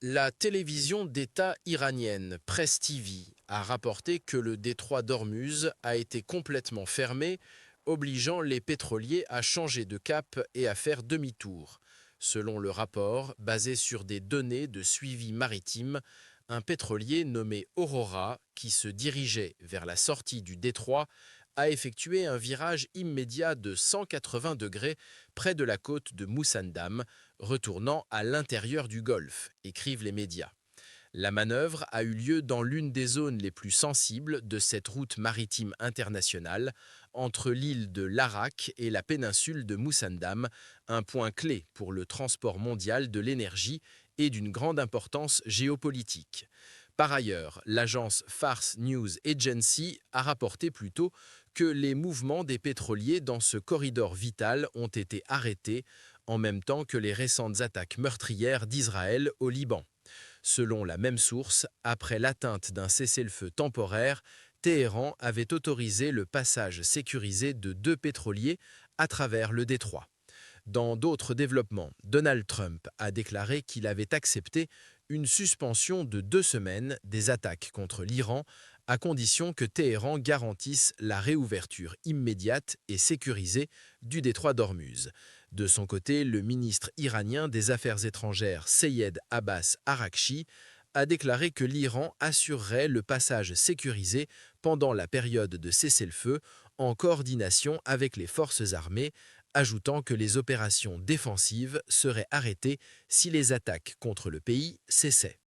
La télévision d'État iranienne Press TV a rapporté que le détroit d'Ormuz a été complètement fermé, obligeant les pétroliers à changer de cap et à faire demi-tour. Selon le rapport, basé sur des données de suivi maritime, un pétrolier nommé Aurora, qui se dirigeait vers la sortie du détroit, a effectué un virage immédiat de 180 degrés près de la côte de Moussandam, retournant à l'intérieur du golfe, écrivent les médias. La manœuvre a eu lieu dans l'une des zones les plus sensibles de cette route maritime internationale, entre l'île de Larak et la péninsule de Moussandam, un point clé pour le transport mondial de l'énergie et d'une grande importance géopolitique. Par ailleurs, l'agence Fars News Agency a rapporté plus tôt que les mouvements des pétroliers dans ce corridor vital ont été arrêtés, en même temps que les récentes attaques meurtrières d'Israël au Liban. Selon la même source, après l'atteinte d'un cessez-le-feu temporaire, Téhéran avait autorisé le passage sécurisé de 2 pétroliers à travers le détroit. Dans d'autres développements, Donald Trump a déclaré qu'il avait accepté une suspension de 2 semaines des attaques contre l'Iran, à condition que Téhéran garantisse la réouverture immédiate et sécurisée du détroit d'Ormuz. De son côté, le ministre iranien des Affaires étrangères Seyed Abbas Araghchi a déclaré que l'Iran assurerait le passage sécurisé pendant la période de cessez-le-feu en coordination avec les forces armées, ajoutant que les opérations défensives seraient arrêtées si les attaques contre le pays cessaient.